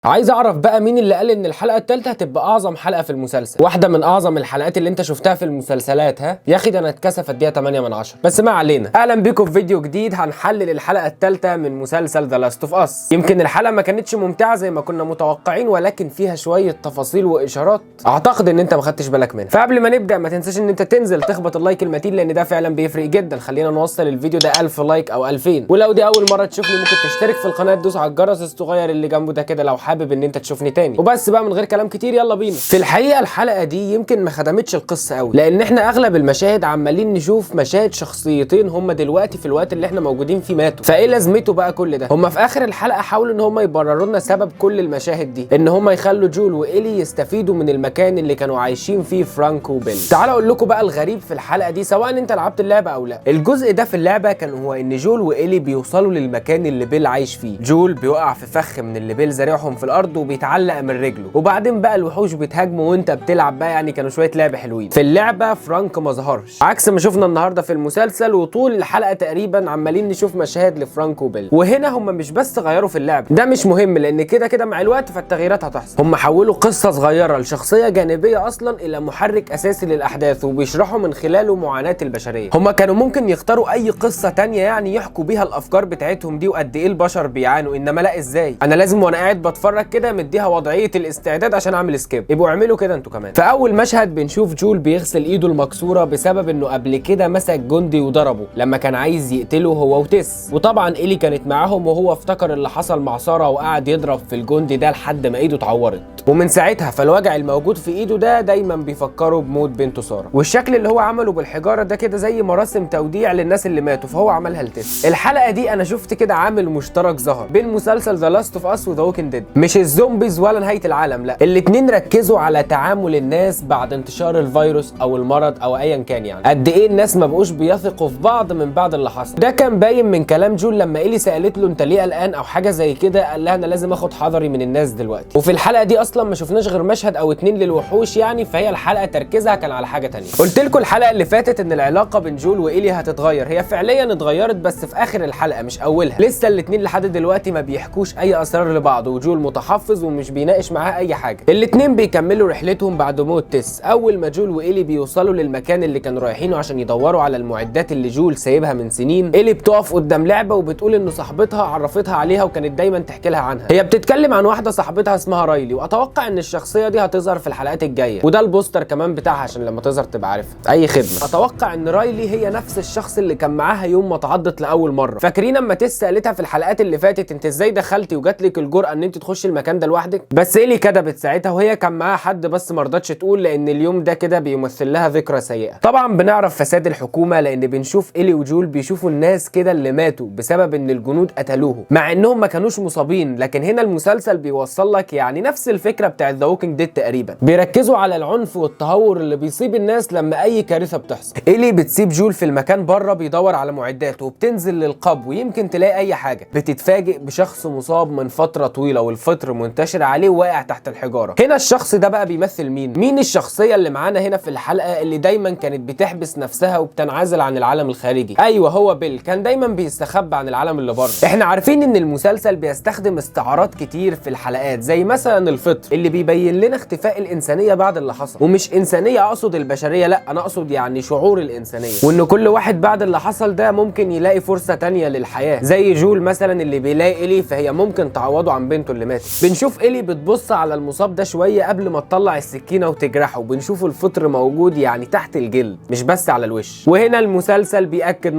عايز اعرف بقى مين اللي قال ان الحلقه الثالثه هتبقى اعظم حلقه في المسلسل، واحده من اعظم الحلقات اللي انت شفتها في المسلسلات. ها يا اخي ده انا اتكسف اديها 8 من 10، بس ما علينا. اهلا بيكم في فيديو جديد هنحلل الحلقه الثالثه من مسلسل ذا لاست اوف اس. يمكن الحلقه ما كانتش ممتعه زي ما كنا متوقعين، ولكن فيها شويه تفاصيل واشارات اعتقد ان انت ما خدتش بالك منها. فقبل ما نبدا ما تنساش ان انت تنزل تخبط اللايك المتين، لان ده فعلا بيفرق جدا. خلينا نوصل الفيديو ده 1000 لايك او 2000، ولو دي اول مره تشوفني ممكن تشترك في القناه، تدوس على الجرس الصغير اللي جنبه ده كده لو حابب ان انت تشوفني تاني. وبس بقى من غير كلام كتير يلا بينا. في الحقيقه الحلقه دي يمكن ما خدمتش القصه قوي، لان احنا اغلب المشاهد عمالين نشوف مشاهد شخصيتين هم دلوقتي في الوقت اللي احنا موجودين فيه ماتوا، فايه لازمته بقى كل ده؟ هم في اخر الحلقه حاولوا ان هم يبرروا لنا سبب كل المشاهد دي، ان هم يخلوا جول وإيلي يستفيدوا من المكان اللي كانوا عايشين فيه فرانك وبيل. تعال اقول لكم بقى الغريب في الحلقه دي، سواء انت لعبت اللعبه او لا. الجزء ده في اللعبه كان هو ان جول وإيلي بيوصلوا للمكان اللي بيل عايش فيه. جول بيقع في فخ من اللي بيل زارعهم في الارض وبيتعلق من رجله، وبعدين بقى الوحوش بيتهاجموا وانت بتلعب بقى، يعني كانوا شويه لعب حلوين. في اللعبه فرانك ما ظهرش عكس ما شفنا النهارده في المسلسل، وطول الحلقه تقريبا عمالين نشوف مشاهد لفرانك وبيل. وهنا هم مش بس غيروا في اللعبه، ده مش مهم لان كده كده مع الوقت فالتغييرات هتحصل. هم حولوا قصه صغيره لشخصيه جانبيه اصلا الى محرك اساسي للاحداث، وبيشرحوا من خلاله معاناه البشريه. هم كانوا ممكن يختاروا اي قصه تانية يعني يحكوا بيها الافكار بتاعتهم دي وقد ايه البشر بيعانوا، انما لا، ازاي انا لازم وانا قاعد بتفرج كده مديها وضعيه الاستعداد عشان اعمل سكيب؟ يبقوا اعملوا كده انتوا كمان. في اول مشهد بنشوف جول بيغسل ايده المكسوره بسبب انه قبل كده مسك جندي وضربه لما كان عايز يقتله هو وتيس، وطبعا إيلي كانت معاهم وهو افتكر اللي حصل مع ساره وقعد يضرب في الجندي ده لحد ما ايده اتعورت، ومن ساعتها فالوجع الموجود في ايده ده دايما بيفكره بموت بنته ساره. والشكل اللي هو عمله بالحجاره ده كده زي مراسم توديع للناس اللي ماتوا، فهو عملها لتيس. الحلقه دي انا شفت كده عامل مشترك ظهر بين مسلسل ذا لاست اوف اس وذا ووكينج ديد، مش الزومبيز ولا نهايه العالم، لا، الاتنين ركزوا على تعامل الناس بعد انتشار الفيروس او المرض او ايا كان، يعني قد ايه الناس ما بقوش بيثقوا في بعض من بعد اللي حصل. ده كان باين من كلام جول لما إيلي سالت له انت ليه قلقان او حاجه زي كده، قال لها انا لازم اخد حذري من الناس دلوقتي. وفي الحلقه دي اصلا ما شفناش غير مشهد او اتنين للوحوش يعني، فهي الحلقه تركيزها كان على حاجه تانية. قلت لكم الحلقه اللي فاتت ان العلاقه بين جول وإيلي هتتغير، هي فعليا اتغيرت بس في اخر الحلقه مش اولها. لسه الاتنين لحد دلوقتي ما بيحكوش اي اسرار لبعض، وجول متحفظ ومش بيناقش معاه اي حاجه. الاتنين بيكملوا رحلتهم بعد موت تيس. اول ما جول وإيلي بيوصلوا للمكان اللي كانوا رايحينه عشان يدوروا على المعدات اللي جول سايبها من سنين، إيلي بتقف قدام لعبه وبتقول ان صاحبتها عرفتها عليها وكانت دايما تحكي لها عنها. هي بتتكلم عن واحده صاحبتها اسمها رايلي، واتوقع ان الشخصيه دي هتظهر في الحلقات الجايه، وده البوستر كمان بتاعها عشان لما تظهر تبقى عارفها. اي خدمه. اتوقع ان رايلي هي نفس الشخص اللي كان معاها يوم ما اتعضت لاول مره. فاكرين اما تيس سالتها في الحلقات اللي فاتت انت ازاي دخلتي وجات لك الجرأه ان انت تخشي المكان ده لوحدك؟ بس إيلي كدبت ساعتها، وهي كان معاها حد بس ما رضتش تقول لان اليوم ده كده بيمثل لها ذكرى سيئه. طبعا بنعرف فساد الحكومه، لان بنشوف إيلي وجول بيشوفوا الناس كده اللي ماتوا بسبب ان الجنود قتلوهم مع انهم ما كانوش مصابين. لكن هنا المسلسل بيوصل لك يعني نفس الفكره بتاعت ذا ووكينج ديد تقريبا، بيركزوا على العنف والتهور اللي بيصيب الناس لما اي كارثه بتحصل. إيلي بتسيب جول في المكان بره بيدور على معدات، وبتنزل للقبو ويمكن تلاقي اي حاجه، بتتفاجئ بشخص مصاب من فتره طويله والفطر منتشر عليه وواقع تحت الحجاره. هنا الشخص ده بقى بيمثل مين الشخصيه اللي معانا هنا في الحلقه اللي دايما كانت بتحبس نفسها وبتنعزل عن العالم الخارجي؟ ايوه هو بيل، كان دايما بيستخبى عن العالم اللي بره. احنا عارفين ان المسلسل بيستخدم استعارات كتير في الحلقات، زي مثلا الفطر اللي بيبين لنا اختفاء الانسانيه بعد اللي حصل، ومش انسانيه اقصد البشريه، لا انا اقصد يعني شعور الانسانيه، وان كل واحد بعد اللي حصل ده ممكن يلاقي فرصه تانية للحياه، زي جول مثلا اللي بيلاقي إيلي فهي ممكن تعوضه عن بنته اللي ماتت. بنشوف إيلي بتبص على المصاب ده شويه قبل ما تطلع السكينه وتجرحه، وبنشوف الفطر موجود يعني تحت الجلد مش بس على الوش. وهنا المسلسل بيأكد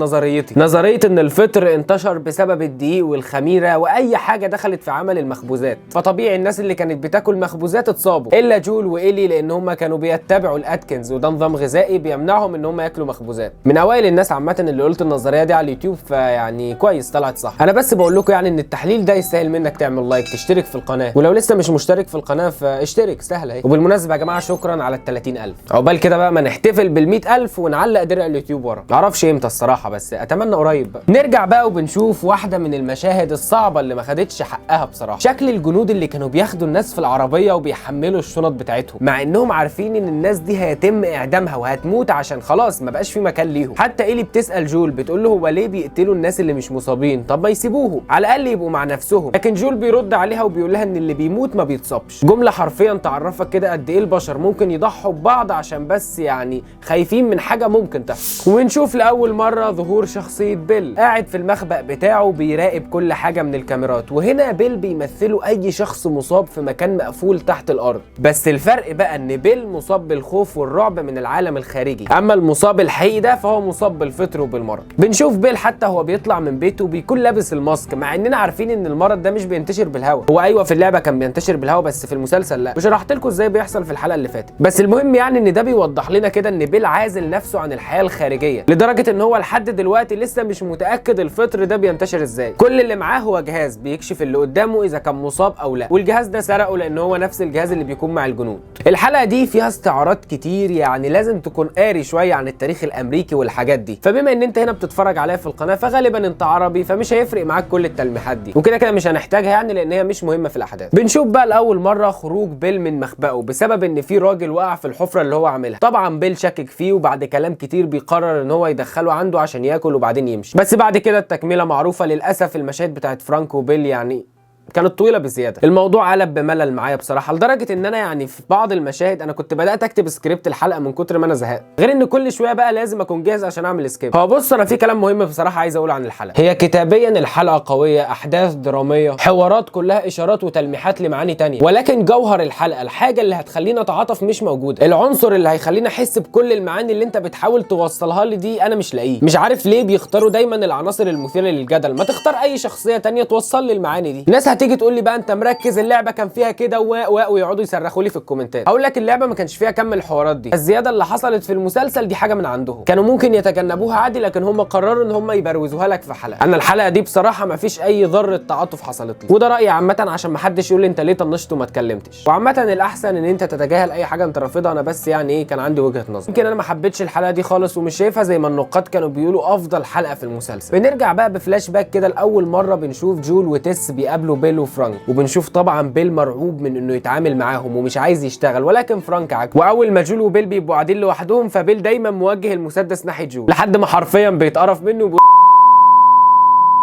نظريه ان الفطر انتشر بسبب الدقيق والخميره واي حاجه دخلت في عمل المخبوزات، فطبيعي الناس اللي كانت بتاكل مخبوزات اتصابوا، الا جول وإيلي لان هم كانوا بيتبعوا الاتكنز، وده نظام غذائي بيمنعهم ان هم ياكلوا مخبوزات. من اوائل الناس عامه اللي قلت النظريه دي على اليوتيوب، فيعني كويس طلعت صح. انا بس بقول لكم يعني ان التحليل ده يستاهل منك تعمل لايك، تشترك في القناه، ولو لسه مش مشترك في القناه فاشترك سهله اهي. وبالمناسبه يا جماعه شكرا على ال 30000، عقبال كده بقى ما نحتفل بال 100000 ونعلق درع اليوتيوب ورا، معرفش امتى الصراحه بس اتمنى قريب بقى. نرجع بقى وبنشوف واحده من المشاهد الصعبه اللي ما خدتش حقها بصراحه، شكل الجنود اللي كانوا بياخدوا الناس في العربيه وبيحملوا الشنط بتاعتهم، مع انهم عارفين ان الناس دي هيتم اعدامها وهتموت عشان خلاص ما بقاش في مكان ليهم. حتى إيلي بتسال جول بتقول له هو ليه بيقتلوا الناس اللي مش مصابين؟ طب ما يسيبوه على الاقل يبقوا مع نفسهم. لكن جول بيرد عليها وبيقول لها ان اللي بيموت ما بيتصابش. جمله حرفيا تعرفك كده قد ايه البشر ممكن يضحوا ببعض عشان بس يعني خايفين من حاجه ممكن تحصل. ونشوف لاول مره ظهور شخصيه بيل قاعد في المخبأ بتاعه بيراقب كل حاجه من الكاميرات. وهنا بيل بيمثله اي شخص مصاب في مكان مقفول تحت الارض، بس الفرق بقى ان بيل مصاب بالخوف والرعب من العالم الخارجي، اما المصاب الحقيقي ده فهو مصاب بالفطر وبالمرض. بنشوف بيل حتى هو بيطلع من بيته بيكون لابس الماسك، مع اننا عارفين ان المرض ده مش بينتشر بالهواء. هو ايوه في اللعبه كان بينتشر بالهواء بس في المسلسل لا. وشرحت لكم ازاي بيحصل في الحلقه اللي فاتت. بس المهم يعني ان ده بيوضح لنا كده ان بيل عازل نفسه عن الحياه الخارجيه، لدرجه ان هو لحد دلوقتي لسه مش متاكد الفطر ده بينتشر ازاي. كل اللي معاه هو جهاز بيكشف اللي قدامه اذا كان مصاب او لا، والجهاز ده سرقه لان هو نفس الجهاز اللي بيكون مع الجنود. الحلقه دي فيها استعارات كتير، يعني لازم تكون قاري شويه عن التاريخ الامريكي والحاجات دي. فبما ان انت هنا بتتفرج عليها في القناه فغالبا انت عربي، فمش هيفرق معاك كل التلميحات دي، وكده كده مش هنحتاجها يعني لان هي مش مهمه في الاحداث. بنشوف بقى لاول مره خروج بيل من مخبأه بسبب ان في راجل وقع في الحفره اللي هو عاملها. طبعا بيل شاكك فيه، وبعد كلام كتير بيقرر ان هو يدخله عنده عشان ياكل وبعدين يمشي. بس بعد كده التكمله معروفه. للاسف المشاهد بتاعت فرانك وبيل يعني كانت طويله بزياده. الموضوع قلب بملل معايا بصراحه، لدرجه ان انا يعني في بعض المشاهد انا كنت بدات اكتب سكريبت الحلقه من كتر ما انا زهقت، غير ان كل شويه بقى لازم اكون جاهز عشان اعمل سكيب. هو بص انا في كلام مهم بصراحه عايز اقوله عن الحلقه. هي كتابيا الحلقه قويه، احداث دراميه، حوارات كلها اشارات وتلميحات لمعاني تانية، ولكن جوهر الحلقه الحاجه اللي هتخلينا نتعاطف مش موجوده. العنصر اللي هيخلينا احس بكل المعاني اللي انت بتحاول توصلها لي دي انا مش لاقيه. مش عارف ليه بيختاروا دايما العناصر المثيره للجدل. ما تختار اي شخصيه تانية توصل لي المعاني دي. الناس هتيجي تقول لي بقى انت مركز، اللعبه كان فيها كده ويقعدوا يصرخوا لي في الكومنتات. هقول لك اللعبه ما كانش فيها كم الحوارات دي. الزياده اللي حصلت في المسلسل دي حاجه من عندهم، كانوا ممكن يتجنبوها عادي، لكن هم قرروا ان هم يبروزوها لك في حلقه. انا الحلقه دي بصراحه ما فيش اي ذره تعاطف حصلت لي، وده رايي عامه عشان ما حدش يقول لي انت ليه طنشت وما اتكلمتش. وعامه الاحسن ان انت تتجاهل اي حاجه انت رافضها. انا بس يعني ايه كان عندي وجهه نظر، يمكن انا ما حبيتش الحلقه دي خالص ومش شايفها زي ما النقاد كانوا بيقولوا افضل حلقه في المسلسل. بنرجع بقى بفلاش باك كده لاول مره بنشوف جول وتيس بيقابلوا بيل وفرانك، وبنشوف طبعا بيل مرعوب من انه يتعامل معاهم ومش عايز يشتغل، ولكن فرانك عاجبه. واول ما جول وبيل بيبقوا قاعدين لوحدهم فبيل دايما موجه المسدس ناحيه جول لحد ما حرفيا بيتقرف منه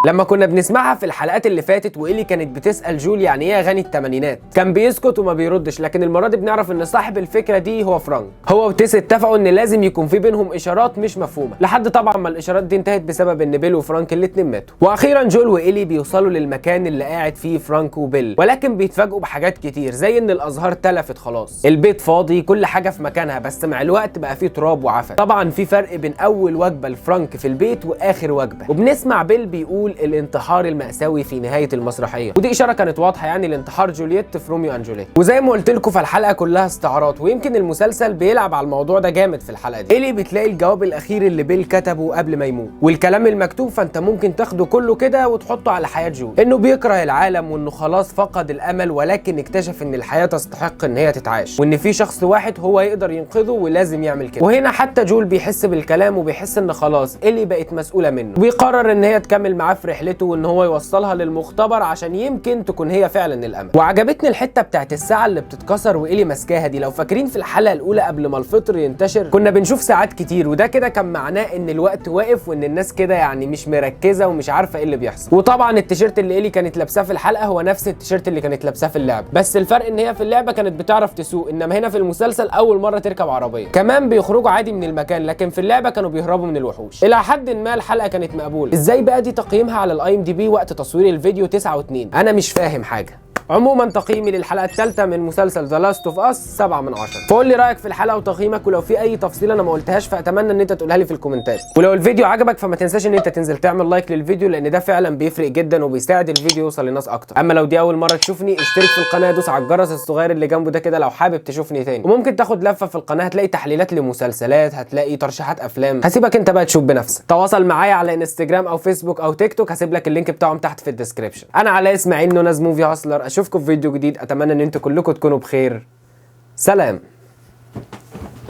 لما كنا بنسمعها في الحلقات اللي فاتت وإلي كانت بتسأل جول يعني ايه اغاني الثمانينات، كان بيسكت وما بيردش. لكن المره دي بنعرف ان صاحب الفكره دي هو فرانك. هو وتيس اتفقوا ان لازم يكون في بينهم اشارات مش مفهومه، لحد طبعا ما الاشارات دي انتهت بسبب ان بيل وفرانك الاتنين ماتوا. واخيرا جول وإلي بيوصلوا للمكان اللي قاعد فيه فرانك وبيل، ولكن بيتفاجئوا بحاجات كتير زي ان الازهار تلفت خلاص، البيت فاضي، كل حاجه في مكانها، بس مع الوقت بقى فيه تراب وعفن. طبعا في فرق بين اول وجبه لفرانك في البيت واخر وجبه. وبنسمع بيل بيقول الانتحار المأساوي في نهاية المسرحية، ودي إشارة كانت واضحة يعني لانتحار جولييت في روميو أند جولييت. وزي ما قلت لكم فالحلقة كلها استعارات، ويمكن المسلسل بيلعب على الموضوع ده جامد في الحلقة دي. إلي بتلاقي الجواب الأخير اللي بيل كتبه قبل ما يموت، والكلام المكتوب فأنت ممكن تاخده كله كده وتحطه على حياة جول، إنه بيكره العالم وإنه خلاص فقد الأمل، ولكن اكتشف إن الحياة تستحق إن هي تتعاش، وإن في شخص واحد هو يقدر ينقذه ولازم يعمل كده. وهنا حتى جول بيحس بالكلام وبيحس إن خلاص إلي بقت مسؤولة منه، وبيقرر إن هي تكمل معاه في رحلته وإن هو يوصلها للمختبر عشان يمكن تكون هي فعلا الامل. وعجبتني الحته بتاعت الساعه اللي بتتكسر وإلي ماسكاها دي. لو فاكرين في الحلقه الاولى قبل ما الفطر ينتشر كنا بنشوف ساعات كتير، وده كده كان معناه ان الوقت واقف وان الناس كده يعني مش مركزه ومش عارفه ايه اللي بيحصل. وطبعا التيشيرت اللي إلي كانت لابساه في الحلقه هو نفس التيشيرت اللي كانت لابساه في اللعبه، بس الفرق ان هي في اللعبه كانت بتعرف تسوق، انما هنا في المسلسل اول مره تركب عربيه. كمان بيخرجوا عادي من المكان، لكن في اللعبه كانوا بيهربوا من الوحوش. الى حد ما الحلقه كانت مقبوله. ازاي بقى دي تقييمها على IMDb وقت تصوير الفيديو 9.2؟ انا مش فاهم حاجه. عموما تقييمي للحلقه الثالثه من مسلسل ذا لاست اوف اس 7 من 10. فقول لي رايك في الحلقه وتقييمك، ولو في اي تفصيله انا ما قلتهاش فاتمنى ان انت تقولها لي في الكومنتات. ولو الفيديو عجبك فما تنساش ان انت تنزل تعمل لايك للفيديو، لان ده فعلا بيفرق جدا وبيساعد الفيديو يوصل لناس اكتر. اما لو دي اول مره تشوفني اشترك في القناه، دوس على الجرس الصغير اللي جنبه ده كده لو حابب تشوفني تاني. وممكن تاخد لفه في القناه، هتلاقي تحليلات لمسلسلات، هتلاقي ترشيحات افلام، هسيبك انت بقى تشوف بنفسك. تواصل معايا على انستجرام او فيسبوك او تيك توك، هسيب لك اللينك بتاعهم تحت في الديسكربشن. انا علاء اسماعيل نوناز موفي هاسلر، اشوفكم في فيديو جديد. اتمنى ان انتوا كلكم تكونوا بخير. سلام.